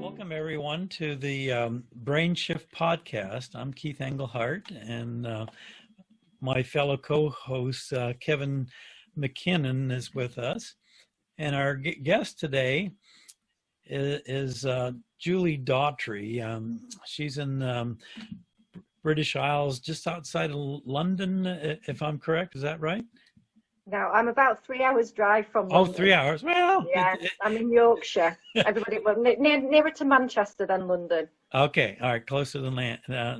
Welcome, everyone, to the Brain Shift podcast. I'm Keith Engelhardt, and my fellow co-host, Kevin McKinnon, is with us. And our guest today is Julie Dawtry. She's in British Isles, just outside of London, if I'm correct. Is that right? No, I'm about 3 hours drive from London. Oh, 3 hours. Well, yeah, I'm in Yorkshire. Everybody, well, nearer to Manchester than London. Okay, all right, closer than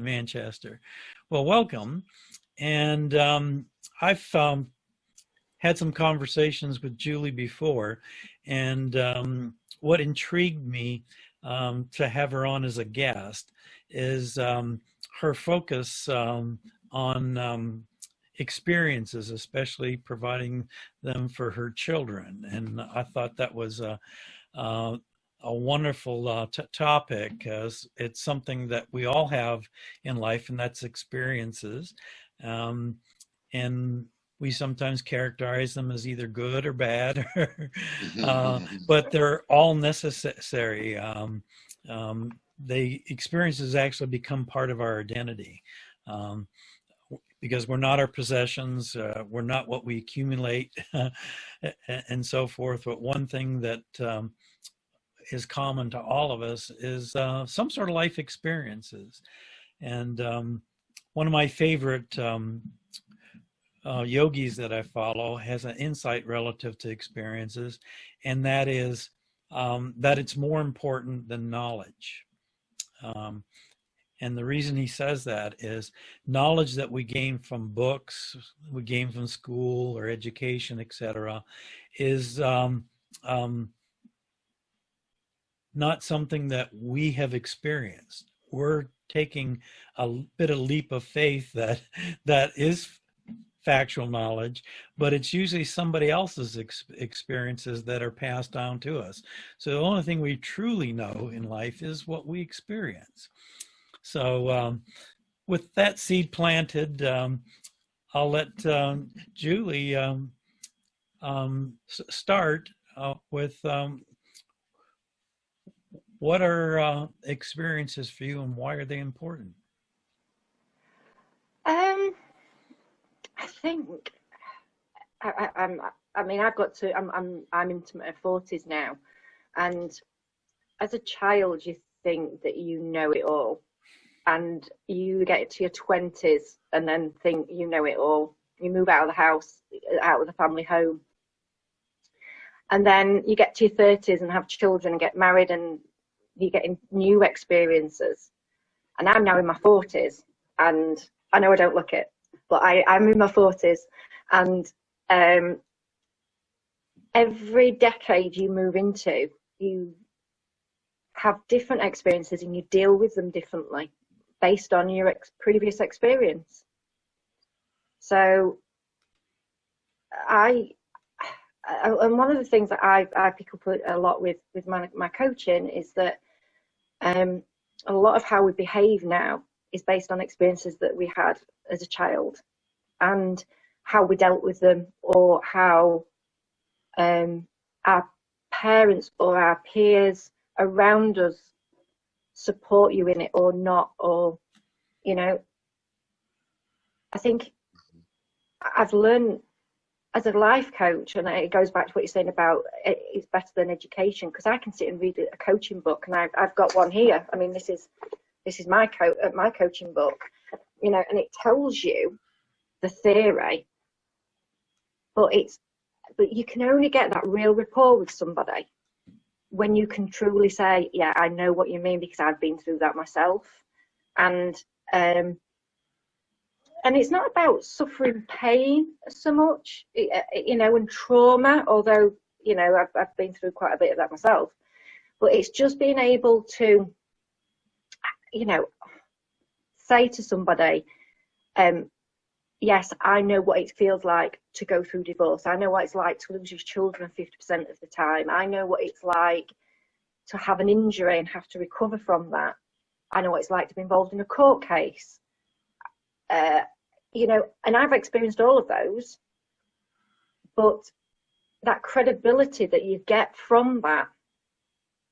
Manchester. Well, welcome. And I've had some conversations with Julie before, and what intrigued me to have her on as a guest is her focus on experiences, especially providing them for her children. And I thought that was a wonderful topic, as it's something that we all have in life, and that's experiences. And we sometimes characterize them as either good or bad, but they're all necessary. The experiences actually become part of our identity. Because we're not our possessions, we're not what we accumulate, and so forth. But one thing that is common to all of us is some sort of life experiences. And one of my favorite yogis that I follow has an insight relative to experiences, and that is that it's more important than knowledge. And the reason he says that is knowledge that we gain from books, we gain from school or education, etc., is not something that we have experienced. We're taking a bit of leap of faith that is factual knowledge, but it's usually somebody else's experiences that are passed down to us. So the only thing we truly know in life is what we experience. So with that seed planted, I'll let Julie start with what are experiences for you, and why are they important? I think I'm into my 40s now, and as a child, you think that you know it all. And you get to your 20s and then think you know it all. You move out of the house, out of the family home. And then you get to your 30s and have children and get married, and you get new experiences. And I'm now in my 40s, and I know I don't look it, but I'm in my 40s. And every decade you move into, you have different experiences and you deal with them differently, based on your previous experience. So and one of the things that I pick up a lot with my coaching is that a lot of how we behave now is based on experiences that we had as a child, and how we dealt with them, or how our parents or our peers around us support you in it or not. Or, you know, I think I've learned as a life coach, and it goes back to what you're saying about it's better than education, because I can sit and read a coaching book, and I've got one here. I mean, this is my coaching book, you know, and it tells you the theory, but you can only get that real rapport with somebody when you can truly say, yeah, I know what you mean, because I've been through that myself. And it's not about suffering pain so much, you know, and trauma, although, you know, I've been through quite a bit of that myself. But it's just being able to, you know, say to somebody, yes, I know what it feels like to go through divorce. I know what it's like to lose your children 50% of the time. I know what it's like to have an injury and have to recover from that. I know what it's like to be involved in a court case. You know, and I've experienced all of those. But that credibility that you get from that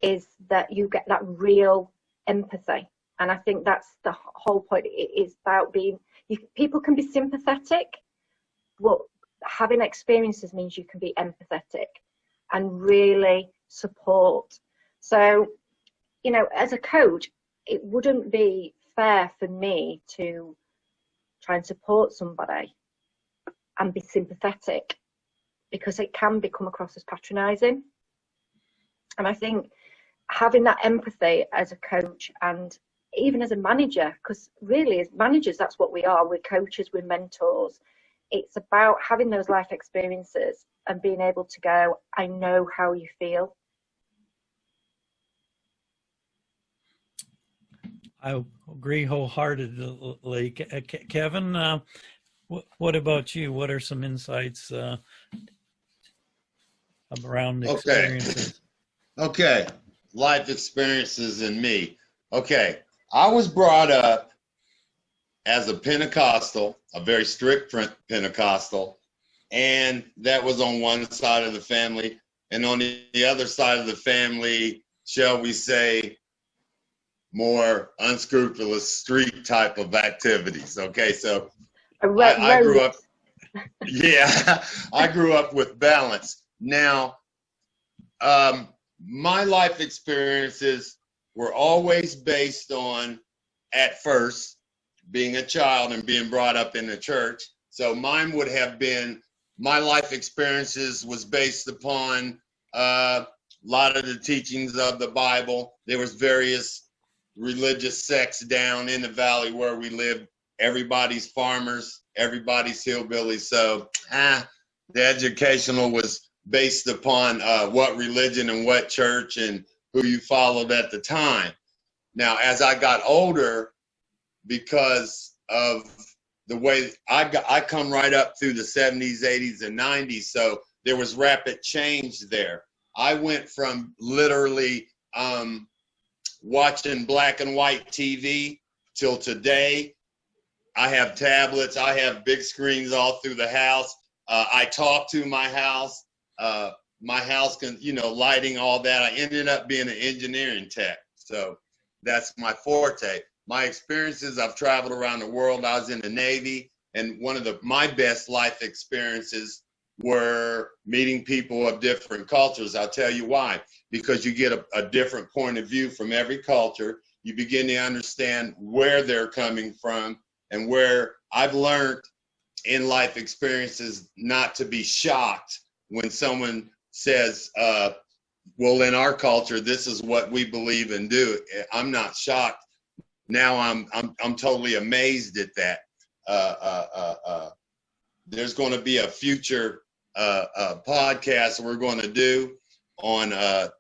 is that you get that real empathy. And I think that's the whole point. It is about being, people can be sympathetic, but having experiences means you can be empathetic and really support. So, you know, as a coach, it wouldn't be fair for me to try and support somebody and be sympathetic, because it can become across as patronizing. And I think having that empathy as a coach, and even as a manager, because really as managers, that's what we are. We're coaches, we're mentors. It's about having those life experiences and being able to go, I know how you feel. I agree wholeheartedly. Kevin, what about you? What are some insights around experiences? Okay. Life experiences in me. Okay. I was brought up as a Pentecostal, a very strict Pentecostal, and that was on one side of the family. And on the other side of the family, shall we say, more unscrupulous street type of activities. Okay, so I grew up, yeah, I grew up with balance. Now, my life experiences were always based on, at first, being a child and being brought up in the church. So mine would have been, my life experiences was based upon a lot of the teachings of the Bible. There was various religious sects down in the valley where we lived. Everybody's farmers, everybody's hillbillies. So the educational was based upon what religion and what church and who you followed at the time. Now, as I got older, because of the way I come right up through the 70s, 80s, and 90s, so there was rapid change there. I went from literally watching black and white TV till today. I have tablets, I have big screens all through the house. I talk to my house. My house can, you know, lighting, all that. I ended up being an engineering tech. So that's my forte. My experiences, I've traveled around the world. I was in the Navy, and one of my best life experiences were meeting people of different cultures. I'll tell you why. Because you get a different point of view from every culture. You begin to understand where they're coming from, and where I've learned in life experiences not to be shocked when someone says, well, in our culture, this is what we believe and do. I'm not shocked. Now I'm totally amazed at that. There's going to be a future podcast we're going to do on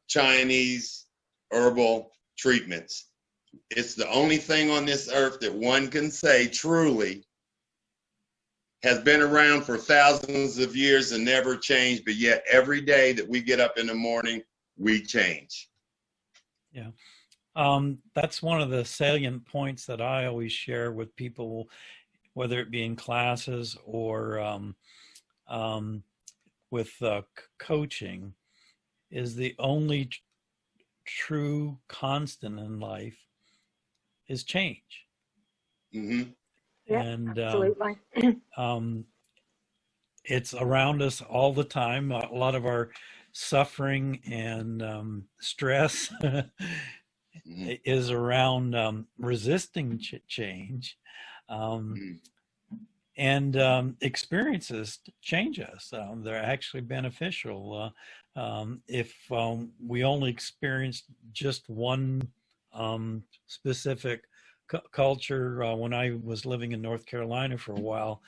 Chinese herbal treatments. It's the only thing on this earth that one can say truly has been around for thousands of years and never changed, but yet every day that we get up in the morning, we change. Yeah. That's one of the salient points that I always share with people, whether it be in classes or with coaching, is the only true constant in life is change. Mm-hmm. Yeah, and absolutely. It's around us all the time. A lot of our suffering and stress is around resisting change, and experiences change us. They're actually beneficial. If we only experienced just one specific culture, when I was living in North Carolina for a while,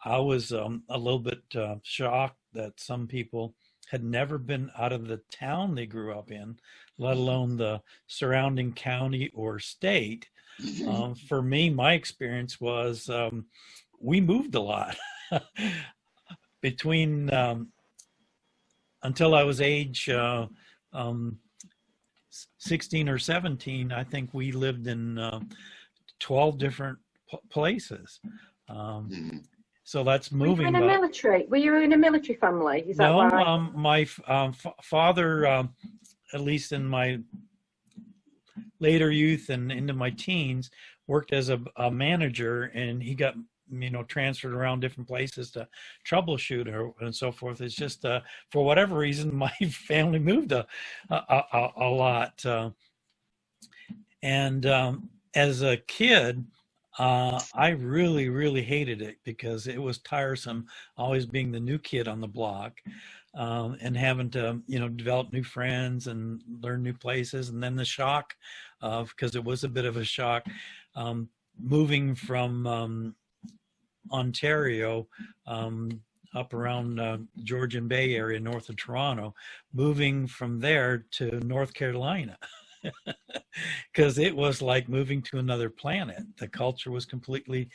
I was a little bit shocked that some people had never been out of the town they grew up in, let alone the surrounding county or state. For me, my experience was we moved a lot. Between until I was age 16 or 17, I think we lived in 12 different places. So that's Were you moving. in a military? Were you in a military family? Is that No, why? my father, at least in my later youth and into my teens, worked as a manager, and he got transferred around different places to troubleshoot and so forth. It's just for whatever reason my family moved a lot, and as a kid. I really hated it because it was tiresome always being the new kid on the block, and having to, develop new friends and learn new places. And then the shock of, because it was a bit of a shock, moving from Ontario, up around Georgian Bay area, north of Toronto, moving from there to North Carolina. Because it was like moving to another planet. The culture was completely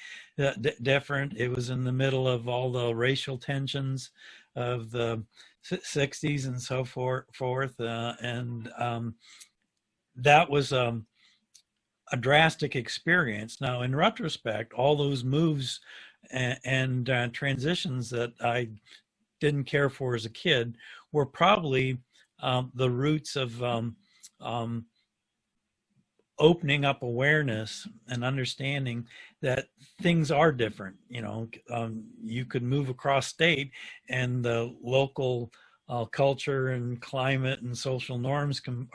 different. It was in the middle of all the racial tensions of the 60s and so forth. And that was a drastic experience. Now, in retrospect, all those moves and transitions that I didn't care for as a kid were probably the roots of opening up awareness and understanding that things are different. You could move across state and the local culture and climate and social norms can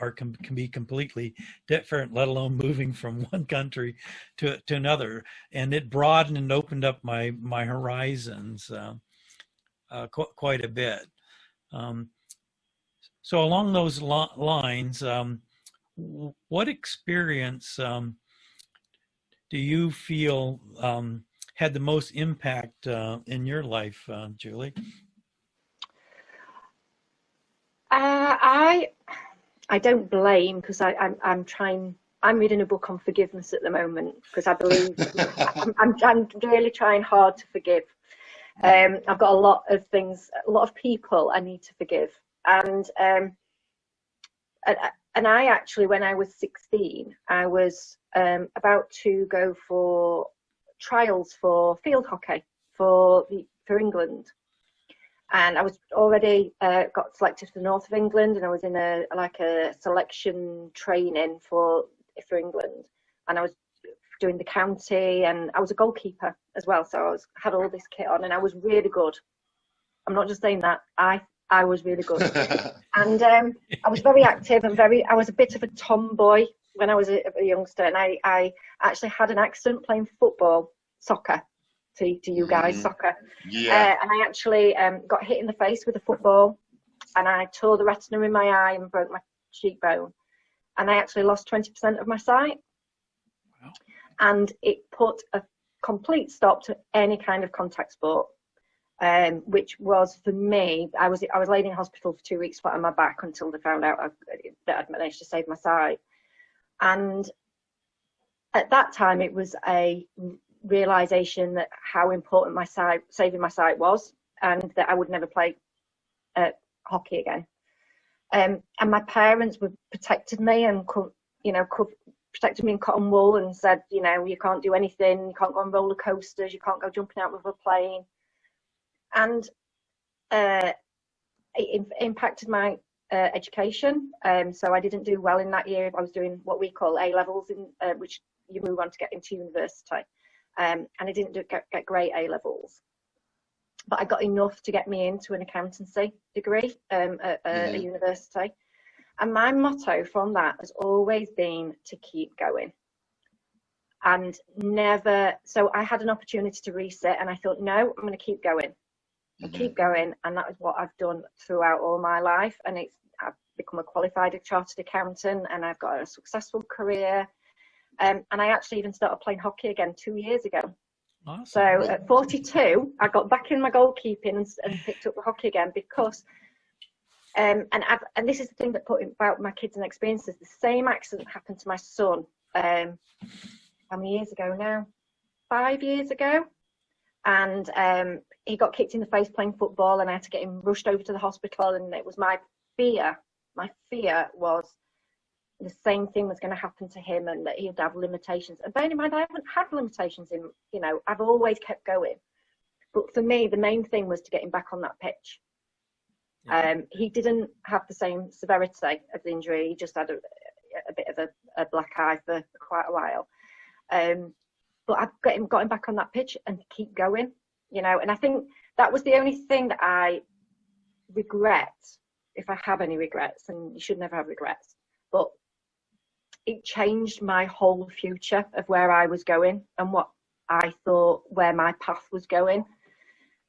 be completely different, let alone moving from one country to another. And it broadened and opened up my horizons quite a bit. So along those lines, what experience do you feel had the most impact in your life, Julie? I don't blame, because I'm reading a book on forgiveness at the moment, because I believe I'm really trying hard to forgive. I've got a lot of people I need to forgive, and I actually, when I was 16, I was about to go for trials for field hockey for England, and I was already got selected for the north of England, and I was in a selection training for England, and I was doing the county, and I was a goalkeeper as well, so had all this kit on, and I was really good. I'm not just saying that, I was really good. And I was very active and I was a bit of a tomboy when I was a youngster, and I actually had an accident playing soccer, to you guys, soccer. Yeah. And I actually got hit in the face with a football, and I tore the retina in my eye and broke my cheekbone. And I actually lost 20% of my sight. Wow. And it put a complete stop to any kind of contact sport. Which was, for me, I was laid in hospital for 2 weeks flat on my back until they found out that I'd managed to save my sight. And at that time, it was a realization that how important saving my sight was, and that I would never play hockey again. And my parents protected me and protected me in cotton wool, and said, you can't do anything, you can't go on roller coasters, you can't go jumping out of a plane. And it impacted my education. So I didn't do well in that year. I was doing what we call A levels, which you move on to get into university. And I didn't get great A levels, but I got enough to get me into an accountancy degree at a university. And my motto from that has always been to keep going. And never, so I had an opportunity to reset, and I thought, no, I'm going to keep going. I keep going, and that is what I've done throughout all my life. And I've become a qualified chartered accountant, and I've got a successful career. And I actually even started playing hockey again 2 years ago. Awesome. So at 42, I got back in my goalkeeping and picked up the hockey again, because and this is the thing that put about my kids and experiences. The same accident happened to my son. How many years ago now? 5 years ago. And he got kicked in the face playing football, and I had to get him rushed over to the hospital. And it was my fear was the same thing was going to happen to him, and that he'd have limitations. And bearing in mind, I haven't had limitations I've always kept going. But for me, the main thing was to get him back on that pitch. He didn't have the same severity of the injury. He just had a bit of a black eye for quite a while. But I've got him back on that pitch and keep going, you know. And I think that was the only thing that I regret, if I have any regrets, and you should never have regrets. But it changed my whole future of where I was going and what I thought where my path was going.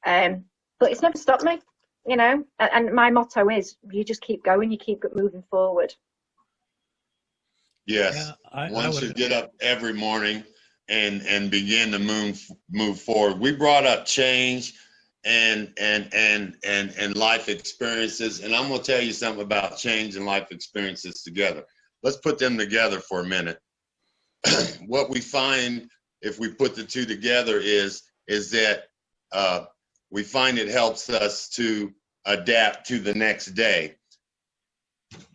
But it's never stopped me, you know. And my motto is, you just keep going, you keep moving forward. Yes. Yeah, Once you get up every morning and begin to move forward. We brought up change and life experiences, and I'm going to tell you something about change and life experiences together. Let's put them together for a minute. What we find if we put the two together is that we find it helps us to adapt to the next day.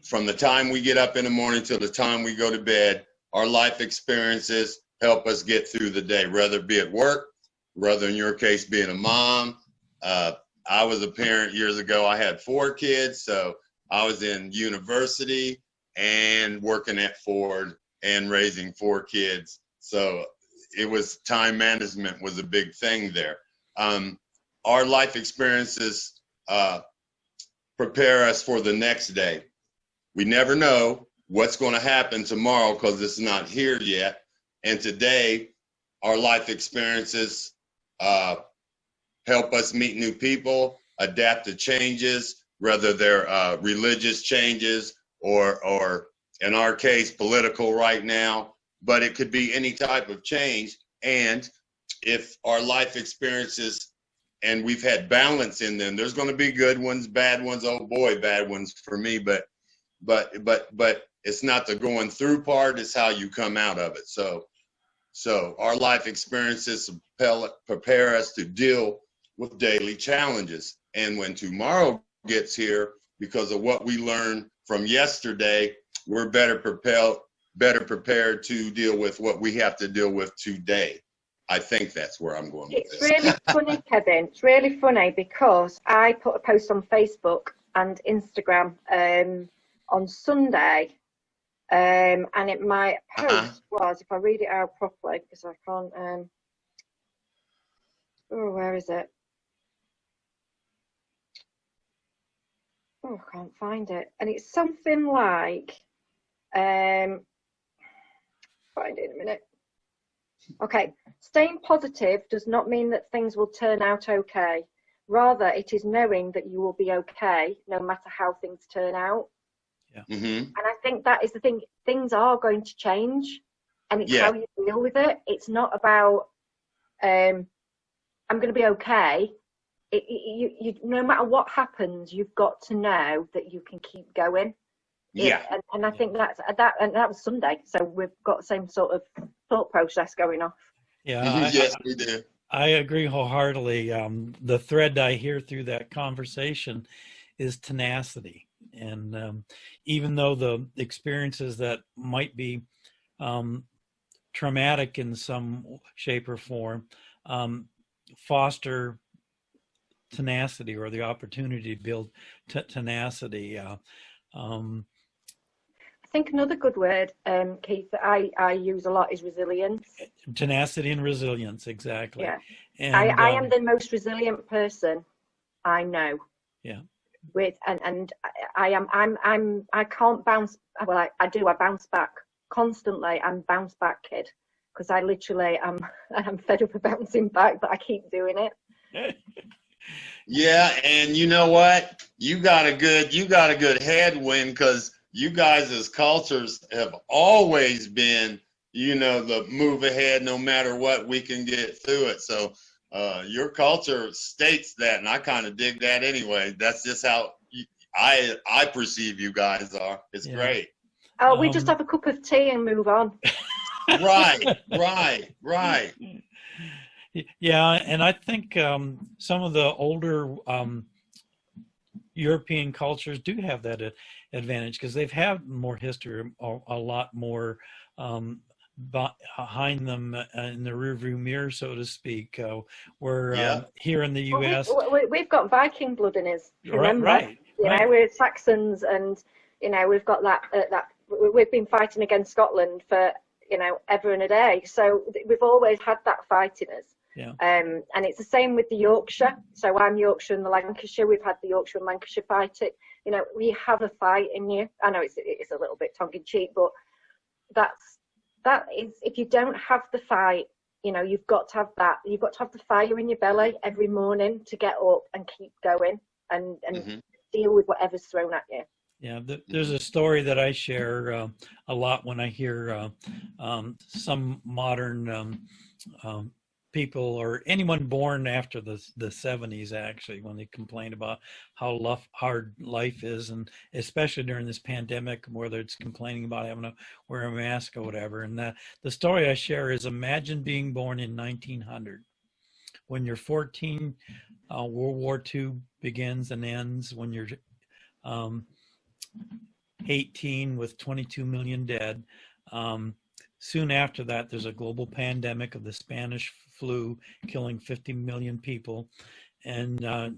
From the time we get up in the morning till the time we go to bed, our life experiences help us get through the day, whether it be at work, whether in your case being a mom. I was a parent years ago. I had 4 kids, so I was in university and working at Ford and raising 4 kids. So it was time management was a big thing there. Our life experiences prepare us for the next day. We never know what's going to happen tomorrow because it's not here yet. And today, our life experiences help us meet new people, adapt to changes, whether they're religious changes or in our case, political right now, but it could be any type of change. And if our life experiences, and we've had balance in them, there's going to be good ones, bad ones, oh boy, bad ones for me, but it's not the going through part, it's how you come out of it. So our life experiences prepare us to deal with daily challenges. And when tomorrow gets here, because of what we learned from yesterday, we're better prepared to deal with what we have to deal with today. I think that's where I'm going with this. It's really funny, Kevin. It's really funny because I put a post on Facebook and Instagram on Sunday, and my post was, if I read it out properly, because I can't, where is it? Oh, I can't find it. And it's something like, find it in a minute. Okay, staying positive does not mean that things will turn out okay. Rather, it is knowing that you will be okay no matter how things turn out. Yeah. Mm-hmm. And I think that is the thing. Things are going to change, and it's how you deal with it. It's not about I'm going to be okay. You no matter what happens, you've got to know that you can keep going. Yeah. And I think that was Sunday, so we've got the same sort of thought process going off. Yeah. Yes, we do. I agree wholeheartedly. The thread I hear through that conversation is tenacity. And even though the experiences that might be traumatic in some shape or form foster tenacity, or the opportunity to build tenacity. I think another good word, Keith, that I use a lot is resilience. Tenacity and resilience, exactly. Yeah. And, I am the most resilient person I know. Yeah. And I can't bounce. Well, I do. I bounce back constantly. I'm bounce back kid, because I literally I'm fed up of bouncing back, but I keep doing it. Yeah, and you know what? You got a good headwind, because you guys as cultures have always been, the move ahead no matter what, we can get through it. So your culture states that, and I kind of dig that anyway. That's just how I perceive you guys are. It's great. Oh, we just have a cup of tea and move on. Right. Yeah, and I think some of the older European cultures do have that advantage, because they've had more history, a lot more behind them in the rearview mirror, so to speak. We're Yeah. Here in the U.S. We've got Viking blood in us. Remember, Right. you know, we're Saxons, and you know we've got that. We've been fighting against Scotland for ever and a day. So we've always had that fight in us. Yeah. And it's the same with the Yorkshire. So I'm Yorkshire and the Lancashire. We've had the Yorkshire and Lancashire fighting. You know, we have a fight in you. I know it's a little bit tongue in cheek, but that is, if you don't have the fight, you know, you've got to have that. You've got to have the fire in your belly every morning to get up and keep going and deal with whatever's thrown at you. Yeah, there's a story that I share a lot when I hear some modern people or anyone born after the 70s, actually, when they complain about how hard life is, and especially during this pandemic, whether it's complaining about having to wear a mask or whatever. And the story I share is, imagine being born in 1900. When you're 14, World War II begins and ends. When you're 18 with 22 million dead. Soon after that, there's a global pandemic of the Spanish flu killing 50 million people. And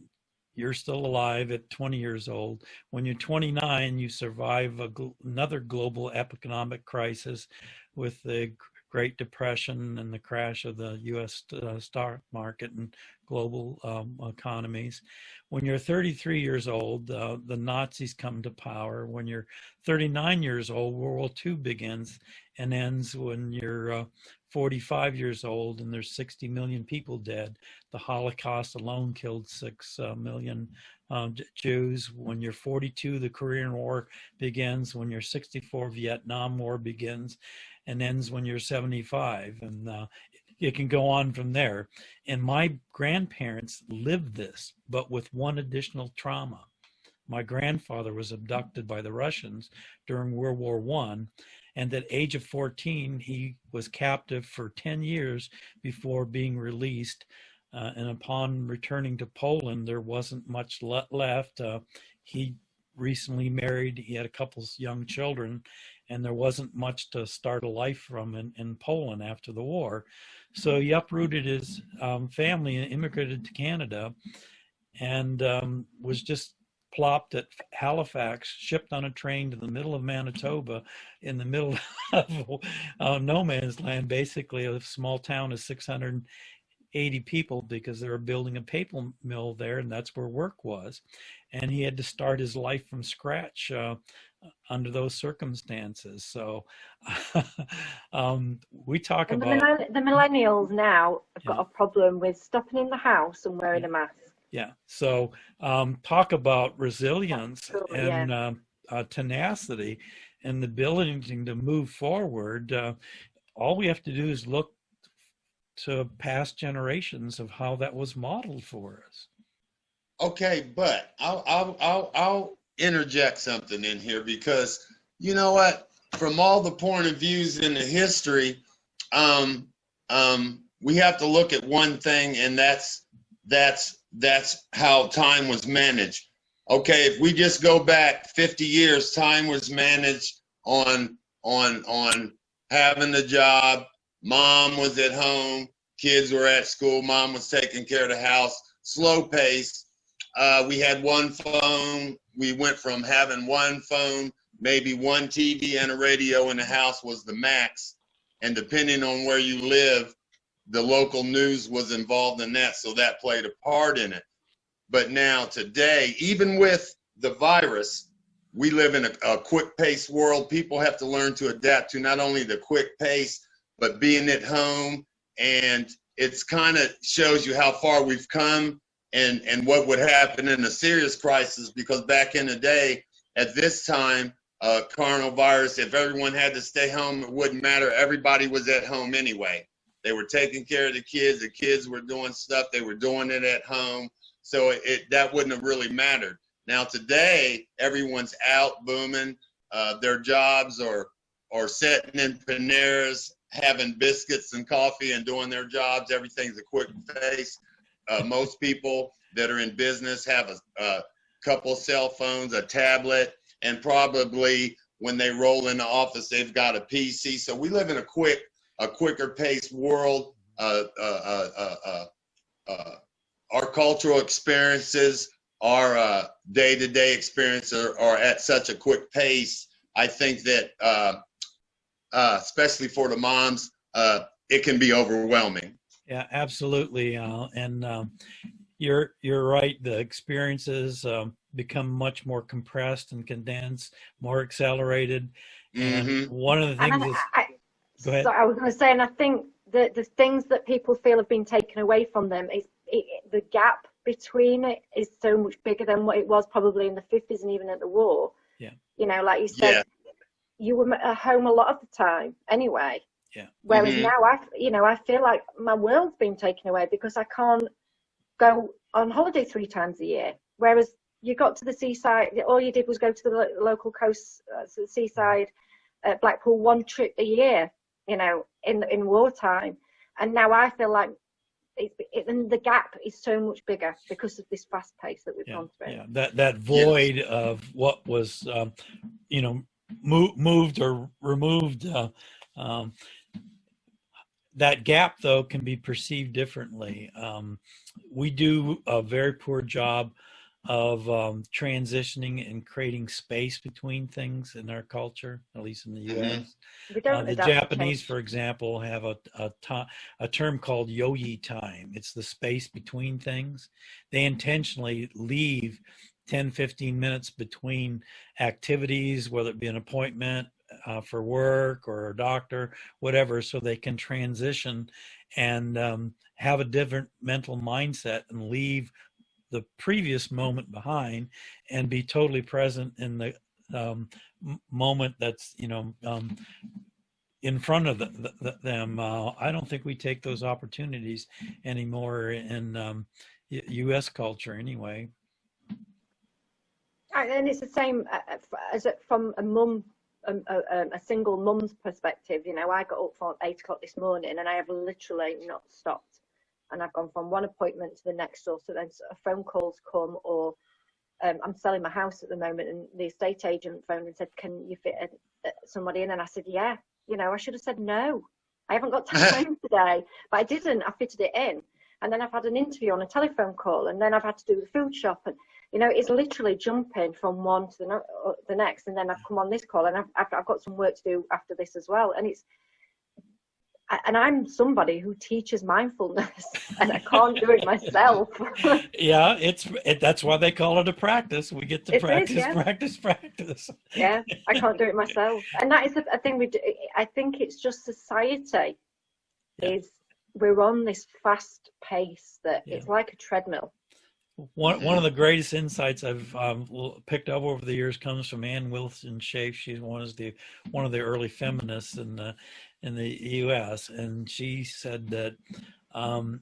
you're still alive at 20 years old. When you're 29, you survive another global economic crisis with the Great Depression and the crash of the U.S. stock market and global economies. When you're 33 years old, the Nazis come to power. When you're 39 years old, World War II begins and ends. When you're 45 years old and there's 60 million people dead. The Holocaust alone killed 6 million Jews. When you're 42, the Korean War begins. When you're 64, Vietnam War begins and ends when you're 75. And it can go on from there. And my grandparents lived this, but with one additional trauma. My grandfather was abducted by the Russians during World War I, and at age of 14, he was captive for 10 years before being released. And upon returning to Poland, there wasn't much left. He recently married, he had a couple young children, and there wasn't much to start a life from in Poland after the war. So he uprooted his family and immigrated to Canada, and was just plopped at Halifax, shipped on a train to the middle of Manitoba, in the middle of no man's land, basically a small town of 680 people, because they were building a paper mill there, and that's where work was. And he had to start his life from scratch under those circumstances. So we talk and about the millennials now have got a problem with stopping in the house and wearing a mask. Yeah. So talk about resilience and tenacity and the ability to move forward. All we have to do is look to past generations of how that was modeled for us. Okay, but I'll interject something in here, because you know what? From all the point of views in the history, we have to look at one thing, and that's how time was managed. Okay, if we just go back 50 years, time was managed on having a job. Mom was at home, kids were at school, mom was taking care of the house, slow pace. We had one phone. We went from having one phone, maybe one TV and a radio in the house was the max. And depending on where you live, the local news was involved in that, so that played a part in it. But now today, even with the virus, we live in a quick-paced world. People have to learn to adapt to not only the quick pace, but being at home. And it's kind of shows you how far we've come and what would happen in a serious crisis, because back in the day, at this time, coronavirus, if everyone had to stay home, it wouldn't matter. Everybody was at home anyway. They were taking care of the kids were doing stuff, they were doing it at home. So that wouldn't have really mattered. Now today, everyone's out booming, their jobs or sitting in Paneras, having biscuits and coffee and doing their jobs. Everything's a quick pace. Most people that are in business have a couple cell phones, a tablet, and probably when they roll into office, they've got a PC. So we live in a quicker paced world. Our cultural experiences, our day-to-day experience are at such a quick pace. I think that, especially for the moms, it can be overwhelming. Yeah, absolutely. You're right. The experiences become much more compressed and condensed, more accelerated. And one of the things is, go ahead. So I was going to say, and I think that the things that people feel have been taken away from them is the gap between it is so much bigger than what it was probably in the 50s and even at the war. Yeah. You know, like you said, you were at home a lot of the time anyway. Yeah. Whereas now I feel like my world's been taken away because I can't go on holiday 3 times a year. Whereas you got to the seaside, all you did was go to the local coast, the seaside, Blackpool, 1 trip a year, you know, in wartime. And now I feel like and the gap is so much bigger because of this fast pace that we've gone through. Yeah, that void of what was, you know, moved or removed. That gap, though, can be perceived differently. We do a very poor job of transitioning and creating space between things in our culture, at least in the U.S. The Japanese, for example, have a term called yoyi time. It's the space between things. They intentionally leave 10, 15 minutes between activities, whether it be an appointment for work or a doctor, whatever, so they can transition and have a different mental mindset and leave the previous moment behind and be totally present in the moment that's, you know, in front of them. I don't think we take those opportunities anymore in U.S. culture anyway. And it's the same as from a single mum's perspective. You know, I got up for 8 o'clock this morning and I have literally not stopped. And I've gone from one appointment to the next, or so then a phone call's come, or I'm selling my house at the moment, and the estate agent phoned and said, "Can you fit somebody in?" And I said, "Yeah." You know, I should have said no. I haven't got time today, but I didn't. I fitted it in, and then I've had an interview on a telephone call, and then I've had to do the food shop, and you know, it's literally jumping from one to the next, and then I've come on this call, and I've got some work to do after this as well, and I'm somebody who teaches mindfulness, and I can't do it myself. Yeah, that's why they call it a practice. We get to practice. Yeah, I can't do it myself, and that is a thing we do. I think it's just society is we're on this fast pace that it's like a treadmill. One of the greatest insights I've picked up over the years comes from Ann Wilson Schaaf. She's one of the early feminists in the U.S. and she said that the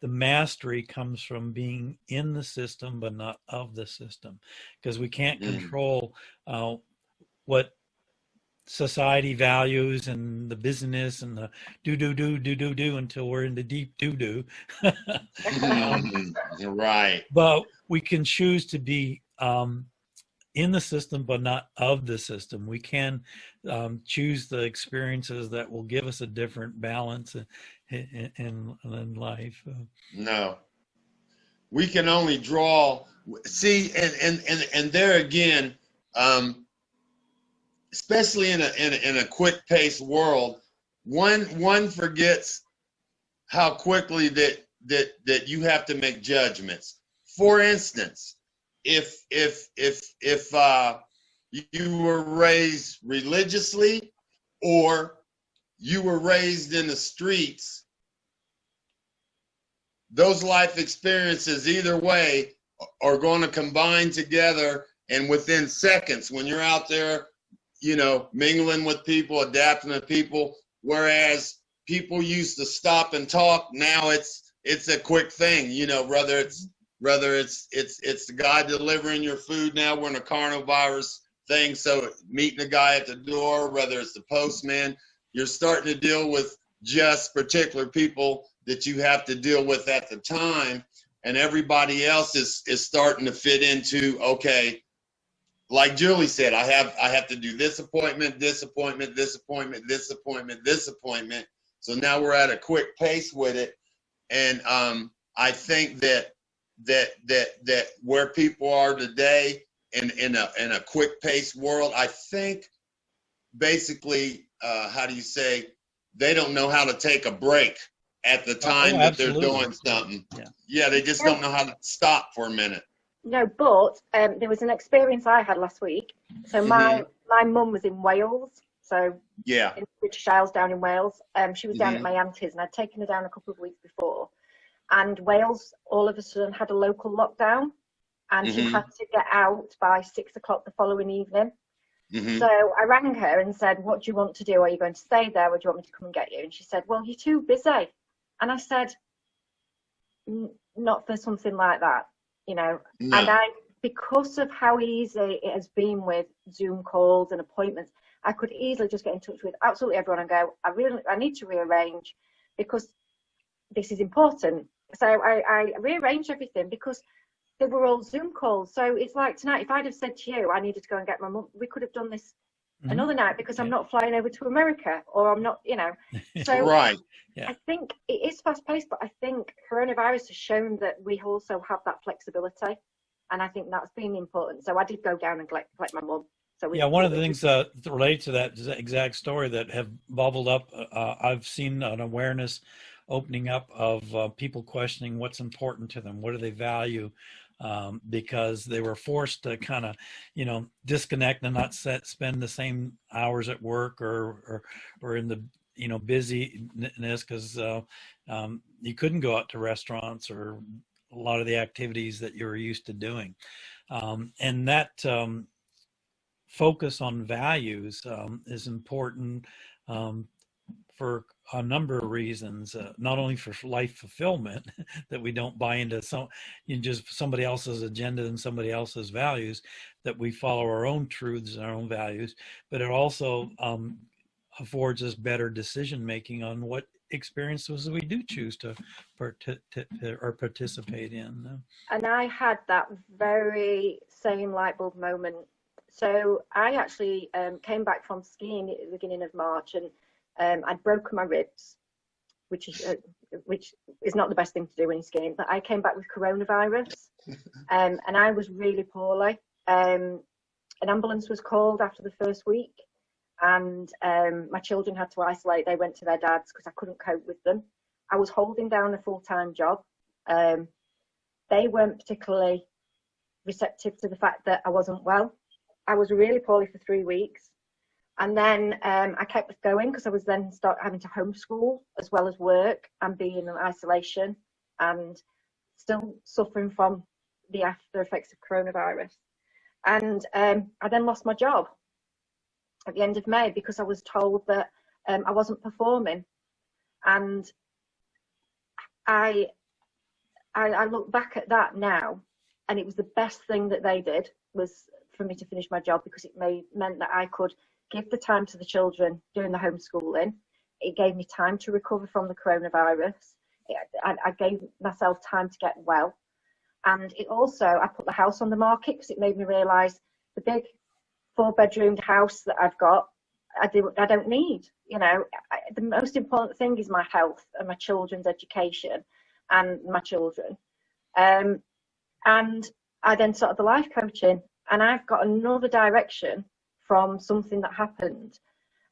mastery comes from being in the system but not of the system, because we can't control what society values and the business and the do until we're in the deep do. Right. But we can choose to be in the system but not of the system. We can choose the experiences that will give us a different balance in life. No, we can only draw. See, and there again, especially in a quick-paced world, one forgets how quickly that you have to make judgments. For instance, if you were raised religiously or you were raised in the streets, those life experiences, either way, are going to combine together, and within seconds, when you're out there, you know, mingling with people, adapting to people, whereas people used to stop and talk, now it's a quick thing, you know, whether it's the guy delivering your food. Now we're in a coronavirus thing, so meeting a guy at the door, whether it's the postman, you're starting to deal with just particular people that you have to deal with at the time, and everybody else is starting to fit into, okay, like Julie said, I have to do this appointment, this appointment, this appointment, this appointment, this appointment. So now we're at a quick pace with it, and I think that where people are today in a quick pace world, I think basically, how do you say, they don't know how to take a break at the time that they're doing something. Yeah, they just don't know how to stop for a minute. No, but there was an experience I had last week. So my mum was in Wales, so in the British Isles down in Wales. She was down at my auntie's, and I'd taken her down a couple of weeks before. And Wales all of a sudden had a local lockdown, and she had to get out by 6 o'clock the following evening. So I rang her and said, what do you want to do? Are you going to stay there, or do you want me to come and get you? And she said, well, you're too busy. And I said, not for something like that, you know. No. And because of how easy it has been with Zoom calls and appointments, I could easily just get in touch with absolutely everyone and go, I need to rearrange because this is important. So I rearranged everything because they were all Zoom calls. So it's like tonight, if I'd have said to you, I needed to go and get my mum, we could have done this another night because I'm not flying over to America, or I'm not, you know. So right. I think it is fast paced, but I think coronavirus has shown that we also have that flexibility. And I think that's been important. So I did go down and collect my mum. So one of the things related to that exact story that have bubbled up, I've seen an awareness opening up of people questioning what's important to them, what do they value, because they were forced to kind of, you know, disconnect and not spend the same hours at work or in the, you know, busyness, because you couldn't go out to restaurants or a lot of the activities that you're used to doing, and that focus on values is important for a number of reasons, not only for life fulfillment, that we don't buy into just somebody else's agenda and somebody else's values, that we follow our own truths and our own values, but it also affords us better decision making on what experiences we do choose to participate in. And I had that very same light bulb moment. So I actually came back from skiing at the beginning of March, and I'd broken my ribs, which is not the best thing to do when you're skiing. But I came back with coronavirus, and I was really poorly. An ambulance was called after the first week, and my children had to isolate. They went to their dads because I couldn't cope with them. I was holding down a full-time job. They weren't particularly receptive to the fact that I wasn't well. I was really poorly for 3 weeks. And then I kept going because I was then having to homeschool as well as work and be in isolation and still suffering from the after effects of coronavirus. And I then lost my job at the end of May because I was told that I wasn't performing. And I look back at that now, and it was the best thing that they did was for me to finish my job, because it meant that I could give the time to the children doing the homeschooling. It gave me time to recover from the coronavirus. I gave myself time to get well. And it also, I put the house on the market because it made me realise the big 4-bedroomed house that I've got, I don't need. You know, the most important thing is my health and my children's education and my children. And I then started the life coaching, and I've got another direction from something that happened.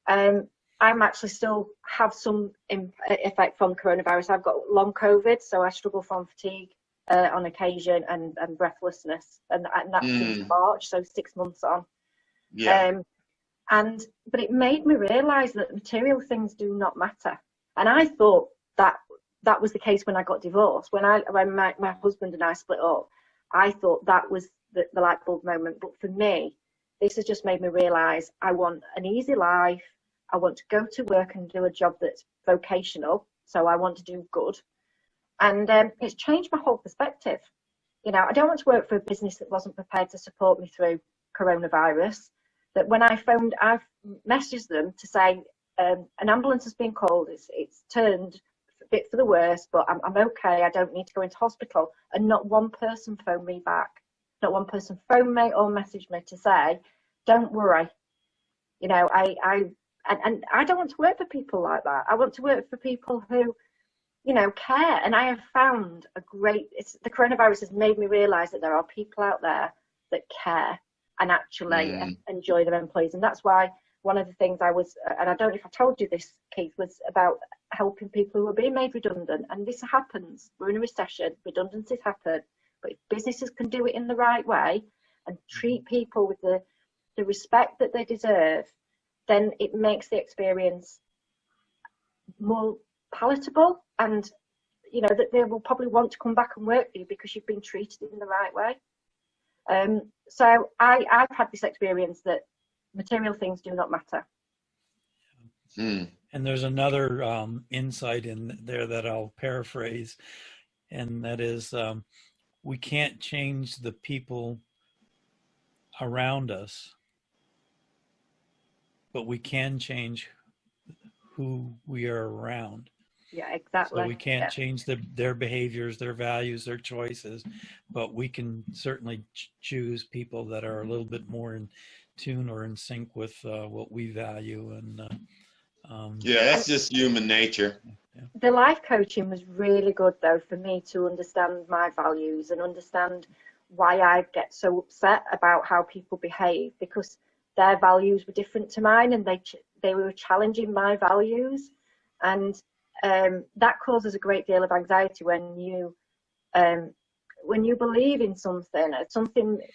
I'm actually still have some effect from coronavirus. I've got long COVID, so I struggle from fatigue on occasion and breathlessness, and that's since March, so 6 months on. Yeah. But it made me realise that material things do not matter, and I thought that was the case when I got divorced. When my husband and I split up, I thought that was the light bulb moment. But for me, this has just made me realise I want an easy life. I want to go to work and do a job that's vocational. So I want to do good. And it's changed my whole perspective. You know, I don't want to work for a business that wasn't prepared to support me through coronavirus. That when I've messaged them to say an ambulance has been called, it's turned a bit for the worse, but I'm okay. I don't need to go into hospital. And not one person phoned me back. Not one person phoned me or messaged me to say, don't worry. You know, and I don't want to work for people like that. I want to work for people who, you know, care. And I have found the coronavirus has made me realise that there are people out there that care and actually enjoy their employees. And that's why one of the things I was, and I don't know if I told you this, Keith, was about helping people who are being made redundant. And this happens. We're in a recession. Redundancies happen. But if businesses can do it in the right way and treat people with the respect that they deserve, then it makes the experience more palatable, and you know that they will probably want to come back and work for you because you've been treated in the right way. So I've had this experience that material things do not matter. And there's another insight in there that I'll paraphrase, and that is we can't change the people around us, but we can change who we are around. Yeah, exactly. So we can't change their behaviors, their values, their choices, but we can certainly choose people that are a little bit more in tune or in sync with what we value. And yeah, that's just human nature. The life coaching was really good, though, for me to understand my values and understand why I get so upset about how people behave, because their values were different to mine, and they were challenging my values. And that causes a great deal of anxiety when you believe in something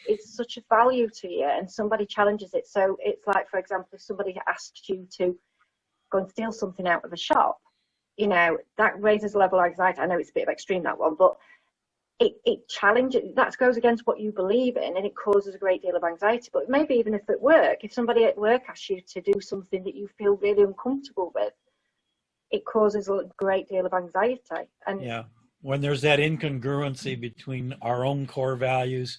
it's such a value to you and somebody challenges it. So it's like, for example, if somebody asks you to go and steal something out of a shop, you know, that raises a level of anxiety. I know it's a bit of extreme, that one, but it challenges, that goes against what you believe in, and it causes a great deal of anxiety. But maybe even if at work, if somebody at work asks you to do something that you feel really uncomfortable with, it causes a great deal of anxiety. And yeah, when there's that incongruency between our own core values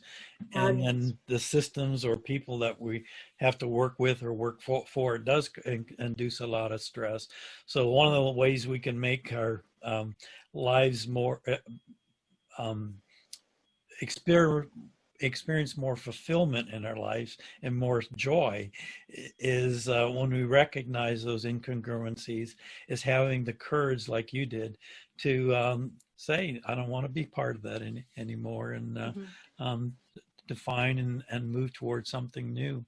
and then the systems or people that we have to work with or work for, it does induce a lot of stress. So one of the ways we can make our lives more experience more fulfillment in our lives and more joy is when we recognize those incongruencies, is having the courage, like you did, to say, I don't want to be part of that anymore, and define and move towards something new.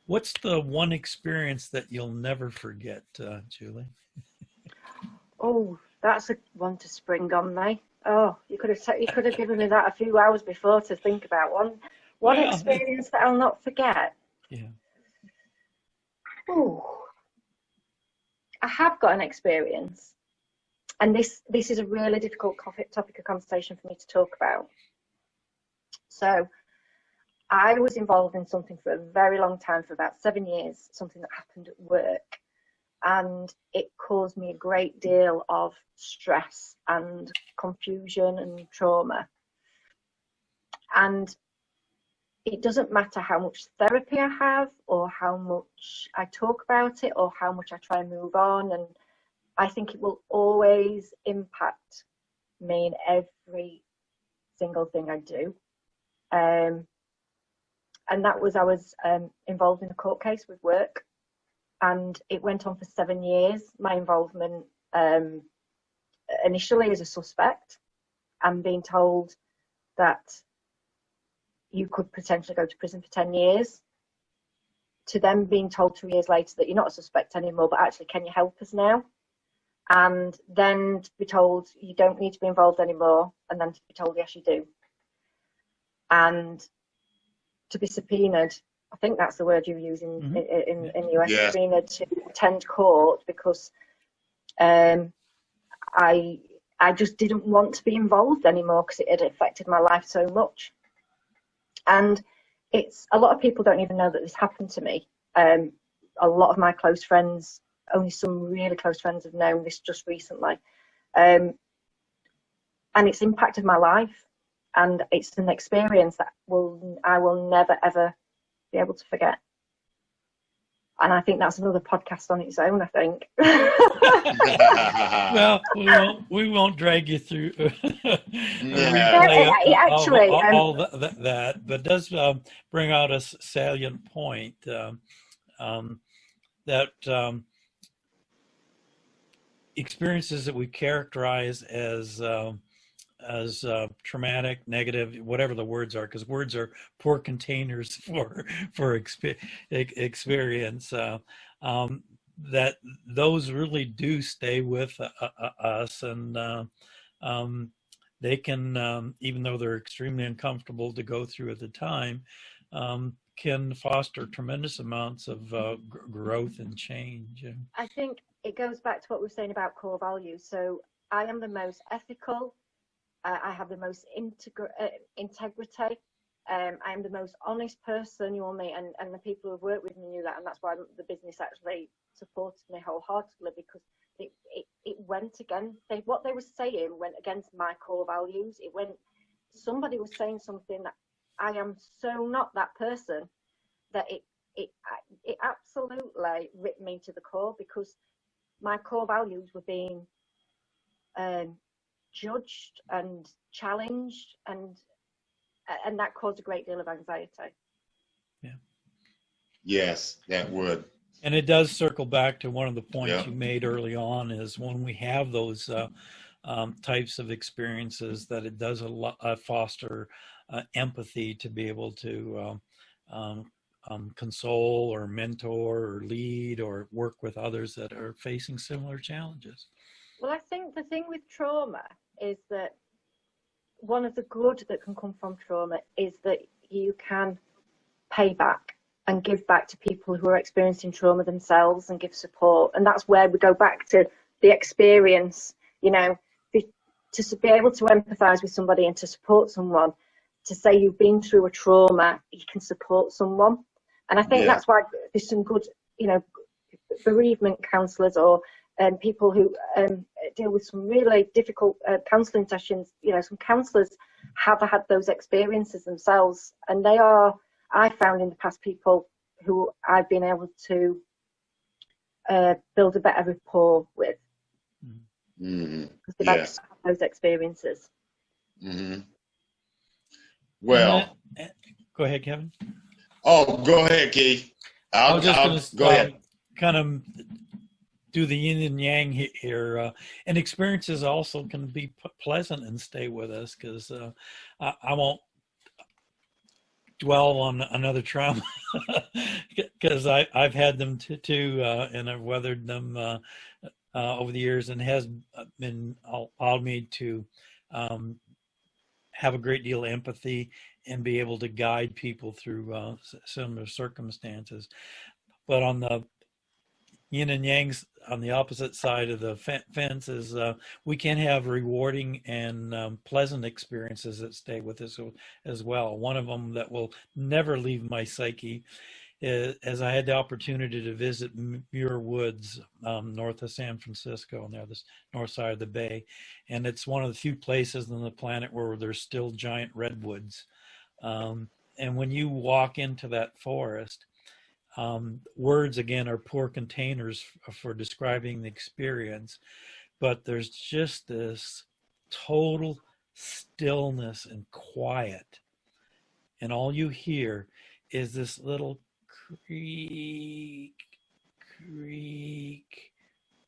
What's the one experience that you'll never forget, Julie? Oh, that's a one to spring on me. Oh, you could have given me that a few hours before to think about one experience that I'll not forget. Yeah. Oh, I have got an experience, and this is a really difficult topic of conversation for me to talk about. So, I was involved in something for a very long time, for about 7 years, something that happened at work. And it caused me a great deal of stress and confusion and trauma. And it doesn't matter how much therapy I have, or how much I talk about it, or how much I try and move on. And I think it will always impact me in every single thing I do. And that was, I was involved in a court case with work. And it went on for 7 years. My involvement initially as a suspect, and being told that you could potentially go to prison for 10 years, to then being told 2 years later that you're not a suspect anymore, but actually, can you help us now? And then to be told you don't need to be involved anymore, and then to be told, yes, you do. And to be subpoenaed, I think that's the word you use in the US, Yeah. subpoenaed to attend court, because I just didn't want to be involved anymore, because it had affected my life so much. And it's, a lot of people don't even know that this happened to me. A lot of my close friends, only some really close friends, have known this just recently. And it's impacted my life, and it's an experience that I will never ever be able to forget. And I think that's another podcast on its own, I think. Well, we won't drag you through a Actually, all that, but it does bring out a salient point that experiences that we characterize as traumatic, negative, whatever the words are, because words are poor containers for experience. That those really do stay with us, and they can, even though they're extremely uncomfortable to go through at the time, can foster tremendous amounts of growth and change. I think it goes back to what we were saying about core values. So I am the most ethical. I have the most integrity. I am the most honest person you'll meet, and the people who've worked with me knew that, and that's why the business actually supported me wholeheartedly, because it went against what they were saying went against my core values. Somebody was saying something that I am so not that person, that it absolutely ripped me to the core, because my core values were being judged and challenged, and that caused a great deal of anxiety. Yeah. Yes, that would. And it does circle back to one of the points you made early on, is when we have those types of experiences, that it does foster empathy to be able to console or mentor or lead or work with others that are facing similar challenges. Well, I think the thing with trauma is that one of the good that can come from trauma is that you can pay back and give back to people who are experiencing trauma themselves, and give support. And that's where we go back to the experience, to be able to empathize with somebody and to support someone, to say you've been through a trauma, you can support someone. And I think that's why there's some good, bereavement counsellors, or people who deal with some really difficult counselling sessions. Some counsellors have had those experiences themselves, and they are, I found in the past, people who I've been able to build a better rapport with, because they've had those experiences. Mm-hmm. Well, go ahead, Kevin. Oh, go ahead, Keith. I was just going to go ahead. Kind of do the yin and yang here, and experiences also can be pleasant and stay with us, because I won't dwell on another trauma, because I've had them too, and I've weathered them over the years, and has been allowed me to have a great deal of empathy and be able to guide people through similar circumstances. But on the yin and yangs, on the opposite side of the fence, is we can have rewarding and pleasant experiences that stay with us as well. One of them that will never leave my psyche is, as I had the opportunity to visit Muir Woods, north of San Francisco, and they're the north side of the bay, and it's one of the few places on the planet where there's still giant redwoods. And when you walk into that forest, words again are poor containers for describing the experience, but there's just this total stillness and quiet, and all you hear is this little creak, creak,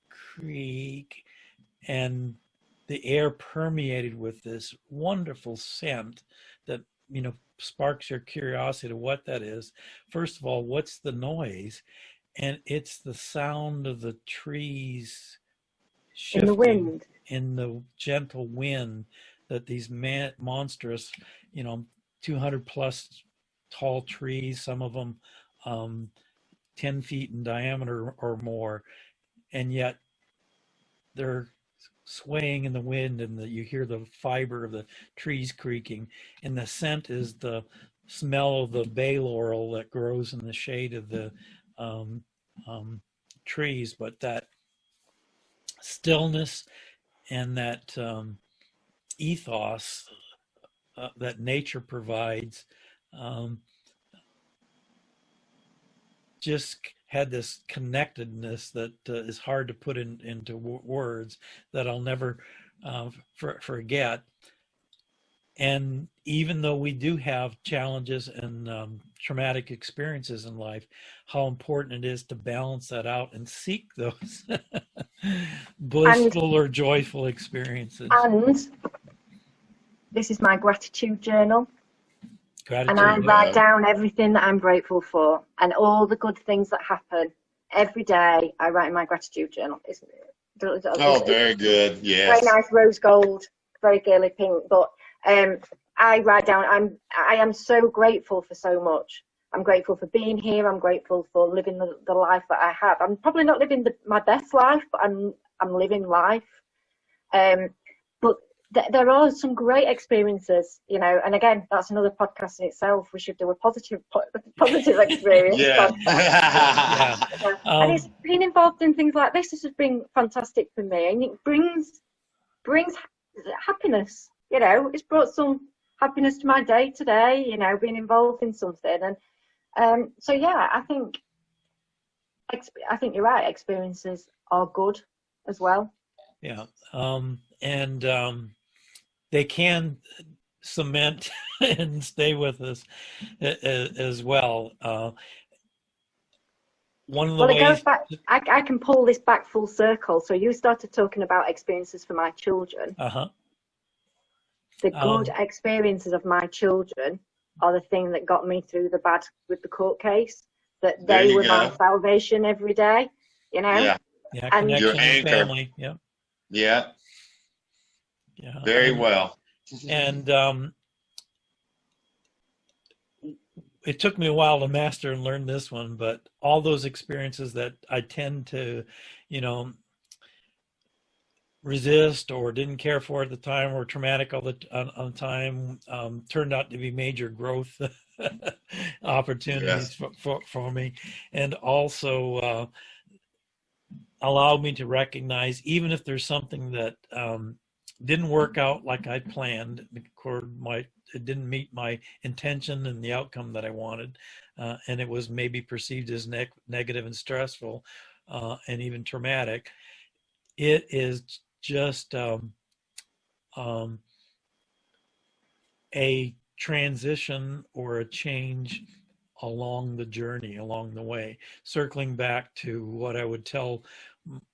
creak, and the air permeated with this wonderful scent that sparks your curiosity to what that is. First of all, what's the noise? And it's the sound of the trees shifting in the wind, in the gentle wind, that these monstrous 200 plus tall trees, some of them 10 feet in diameter or more, and yet they're swaying in the wind, and you hear the fiber of the trees creaking, and the scent is the smell of the bay laurel that grows in the shade of the trees. But that stillness and that ethos that nature provides just had this connectedness that is hard to put into words, that I'll never forget. And even though we do have challenges and traumatic experiences in life, how important it is to balance that out and seek those blissful or joyful experiences. And this is my gratitude journal. Gratitude. And I write down everything that I'm grateful for and all the good things that happen. Every day I write in my gratitude journal. Very good. Yes. Very nice rose gold, very girly pink. But I write down, I am so grateful for so much. I'm grateful for being here. I'm grateful for living the life that I have. I'm probably not living my best life, but I'm living life. But there are some great experiences, you know, and again, that's another podcast in itself. We should do a positive experience. Yeah. And it's been involved in things like this. This has been fantastic for me, and it brings happiness. You know, it's brought some happiness to my day today. You know, being involved in something, and so yeah, I think you're right. Experiences are good as well. Yeah, and they can cement and stay with us as well. One of the ways, it goes back. I can pull this back full circle. So you started talking about experiences for my children. The good experiences of my children are the thing that got me through the bad with the court case. That they were my salvation every day. You know. Yeah. And connection your anchor. and family. Yeah. Yeah. Yeah. Very well. And it took me a while to master and learn this one, but all those experiences that I tend to, you know, resist or didn't care for at the time, or traumatic all the time, turned out to be major growth opportunities for me, and also allowed me to recognize, even if there's something that didn't work out like I planned, it didn't meet my intention and the outcome that I wanted, and it was maybe perceived as negative and stressful, and even traumatic. It is just a transition or a change along the journey, along the way. Circling back to what I would tell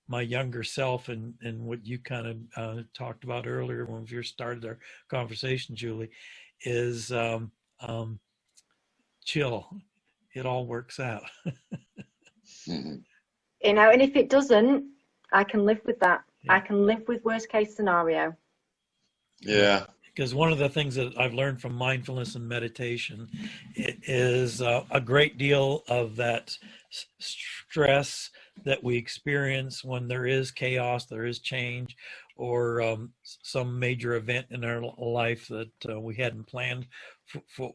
my younger self, and what you kind of talked about earlier when we first started our conversation, Julie, is chill. It all works out. You know, and if it doesn't, I can live with that. Yeah. I can live with worst case scenario. Yeah. Because one of the things that I've learned from mindfulness and meditation is a great deal of that stress that we experience when there is chaos, there is change, or some major event in our life that we hadn't planned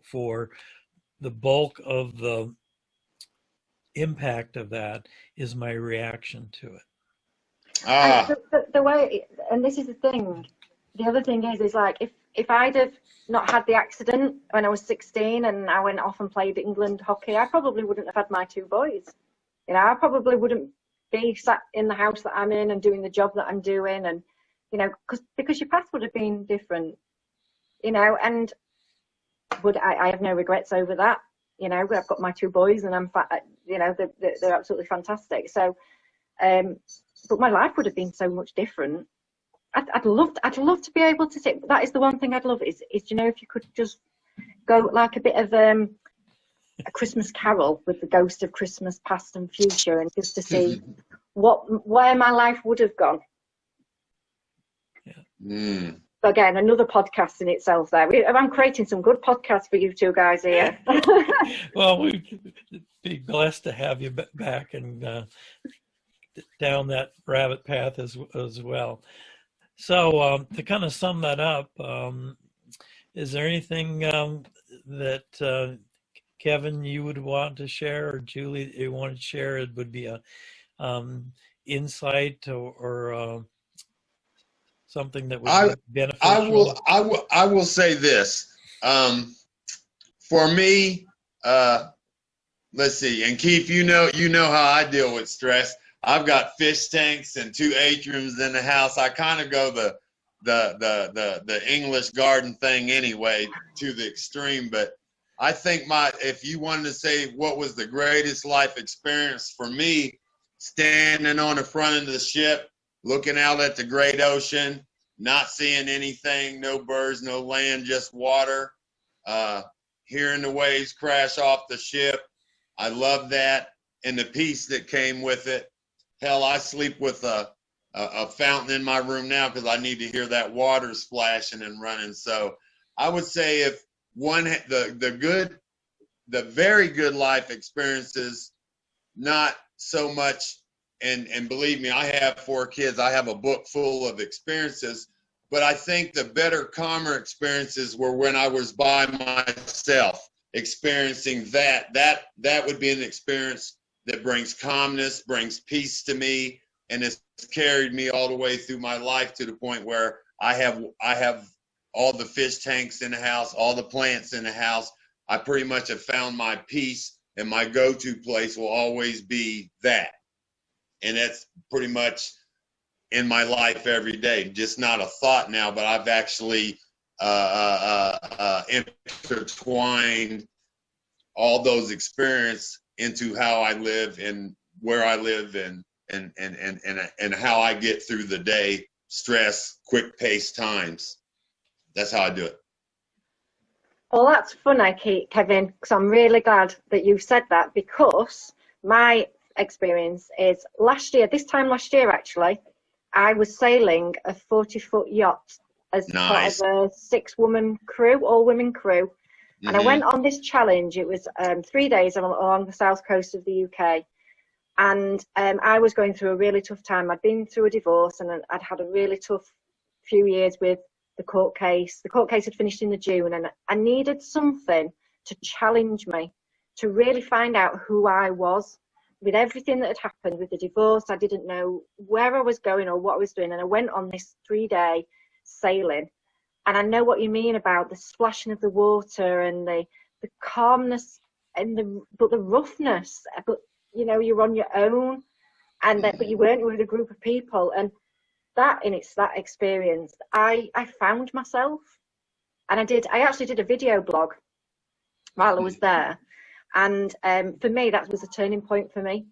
for. The bulk of the impact of that is my reaction to it. The way, and this is the thing, the other thing is like, if I'd have not had the accident when I was 16 and I went off and played England hockey, I probably wouldn't have had my two boys. You know, I probably wouldn't be sat in the house that I'm in and doing the job that I'm doing, and, you know, because your path would have been different, you know, and I have no regrets over that. You know, I've got my two boys and I'm, you know, they're absolutely fantastic. So, but my life would have been so much different. I'd love to be able to say, that is the one thing I'd love is, you know, if you could just go like a bit of a Christmas Carol with the ghost of Christmas past and future, and just to see where my life would have gone. Yeah. So again, another podcast in itself there. I'm creating some good podcasts for you two guys here. Well, we'd be blessed to have you back and down that rabbit path as well. So to kind of sum that up, is there anything that Kevin, you would want to share, or Julie, you want to share? It would be a insight or something that would be beneficial. I will say this. For me, let's see. And Keith, you know how I deal with stress. I've got fish tanks and 2 atriums in the house. I kind of go the English garden thing anyway to the extreme. But I think if you wanted to say what was the greatest life experience for me, standing on the front of the ship, looking out at the great ocean, not seeing anything, no birds, no land, just water, hearing the waves crash off the ship. I love that, and the peace that came with it. Hell, I sleep with a fountain in my room now because I need to hear that water splashing and running. So I would say if the very good life experiences, not so much, and believe me, I have 4 kids. I have a book full of experiences, but I think the better, calmer experiences were when I was by myself, experiencing that would be an experience that brings calmness, brings peace to me, and it's carried me all the way through my life to the point where I have all the fish tanks in the house, all the plants in the house. I pretty much have found my peace, and my go-to place will always be that. And that's pretty much in my life every day. Just not a thought now, but I've actually intertwined all those experiences into how I live and where I live and how I get through the day, stress, quick paced times. That's how I do it. Well, that's funny, Kevin, because I'm really glad that you said that, because my experience is this time last year actually, I was sailing a 40-foot yacht as part of a 6-woman crew, all-women crew. And I went on this challenge. It was 3 days along the south coast of the UK. And I was going through a really tough time. I'd been through a divorce, and I'd had a really tough few years with the court case. The court case had finished in the June, and I needed something to challenge me, to really find out who I was. With everything that had happened with the divorce, I didn't know where I was going or what I was doing. And I went on this 3-day sailing. And I know what you mean about the splashing of the water and the calmness and but the roughness. But you know, you're on your own, and but you weren't with a group of people. And that experience, I found myself, and I actually did a video blog while I was there. And for me, that was a turning point for me.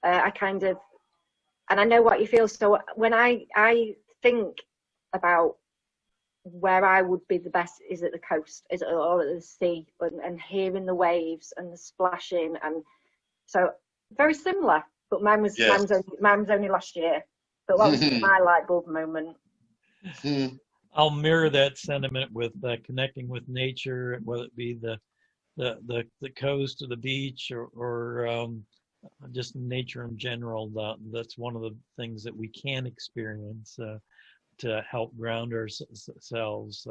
And I know what you feel. So when I think about where I would be the best, is at the coast, or at the sea, and hearing the waves and the splashing, and so very similar. But mine was only last year. But what was my light bulb moment? I'll mirror that sentiment with connecting with nature, whether it be the coast or the beach or just nature in general. That's one of the things that we can experience to help ground ourselves.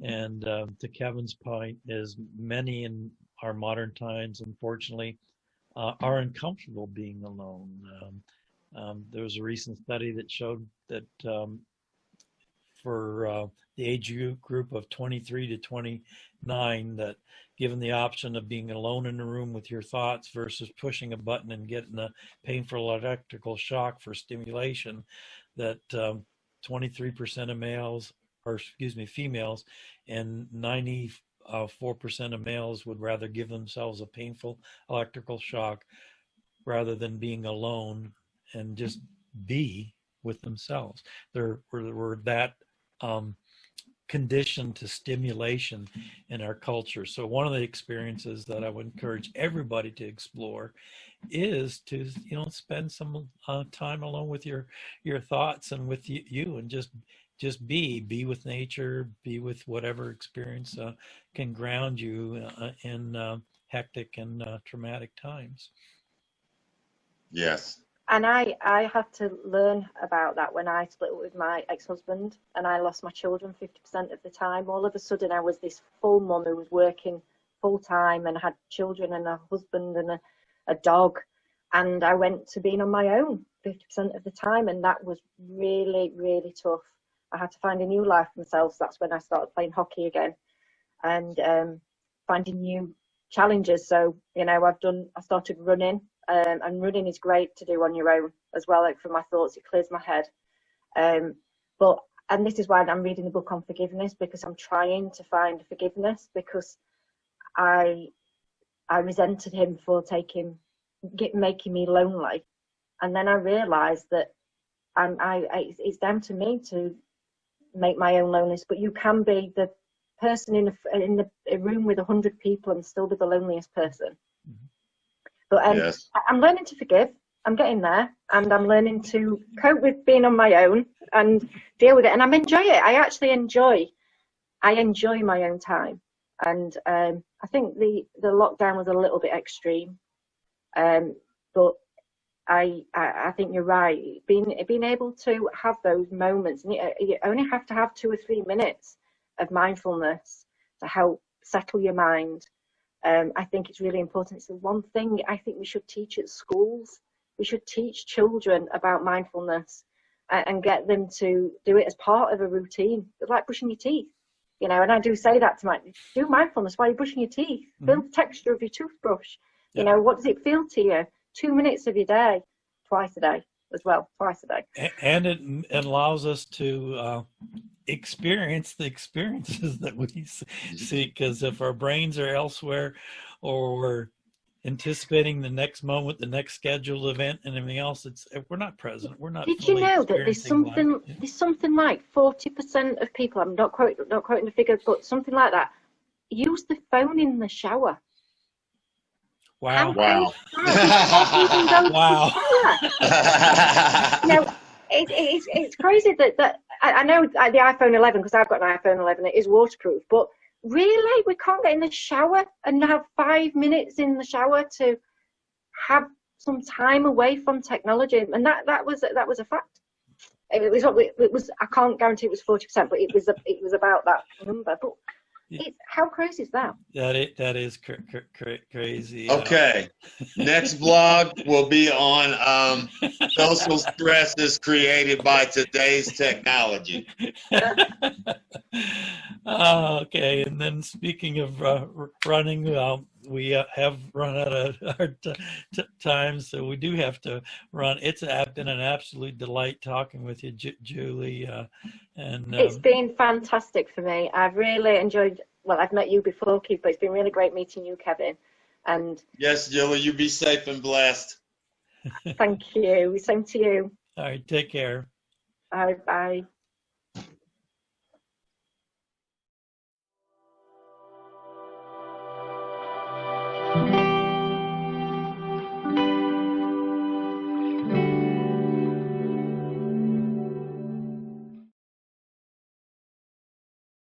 And to Kevin's point, is many in our modern times, unfortunately, are uncomfortable being alone. There was a recent study that showed that for the age group of 23 to 29, that given the option of being alone in a room with your thoughts versus pushing a button and getting a painful electrical shock for stimulation, that 23% of females, and 94% of males would rather give themselves a painful electrical shock rather than being alone and just be with themselves. We're that conditioned to stimulation in our culture. So one of the experiences that I would encourage everybody to explore is to spend some time alone with your thoughts and with you, and just be with nature, be with whatever experience can ground you in hectic and traumatic times. Yes. And I had to learn about that when I split up with my ex-husband, and I lost my children 50% of the time. All of a sudden, I was this full mum who was working full time and had children and a husband and a dog. And I went to being on my own 50% of the time, and that was really, really tough. I had to find a new life for myself. So that's when I started playing hockey again, and finding new challenges. So, you know, I started running, and running is great to do on your own as well. Like for my thoughts, it clears my head. And this is why I'm reading the book on forgiveness, because I'm trying to find forgiveness, because I resented him for making me lonely. And then I realized that it's down to me to make my own loneliness, but you can be the person in a room with 100 people and still be the loneliest person. Mm-hmm. But Yes. I'm learning to forgive. I'm getting there, and I'm learning to cope with being on my own and deal with it. And I enjoy it. I actually enjoy my own time. And I think the lockdown was a little bit extreme, but I think you're right. Being able to have those moments, and you only have to have 2 or 3 minutes of mindfulness to help settle your mind. I think it's really important. It's the one thing I think we should teach at schools. We should teach children about mindfulness and get them to do it as part of a routine. It's like brushing your teeth, you know. And I do say that to do mindfulness while you're brushing your teeth. Mm-hmm. Feel the texture of your toothbrush. Yeah. You know, what does it feel to you? 2 minutes of your day, twice a day. And it allows us to experience the experiences that we see, because if our brains are elsewhere, or we're anticipating the next moment, the next scheduled event, and everything else, we're not present. We're not. Did you know that there's something like 40% of people, I'm not quoting the figure, but something like that, use the phone in the shower. Wow. Wow. Wow. You know, it's crazy that I know the iPhone 11, because I've got an iPhone 11, it is waterproof, but really we can't get in the shower and have 5 minutes in the shower to have some time away from technology. And that was a fact. It was I can't guarantee it was 40%, but it was about that number. But how crazy is that? That is crazy. Okay. Next blog will be on social stresses created by today's technology. Okay. And then speaking of running, we have run out of our time, so we do have to run. It's been an absolute delight talking with you, Julie. And it's been fantastic for me. I've really enjoyed. Well, I've met you before, Keith, but it's been really great meeting you, Kevin. And yes, Julie, you be safe and blessed. Thank you. Same to you. All right, take care. Bye. Bye.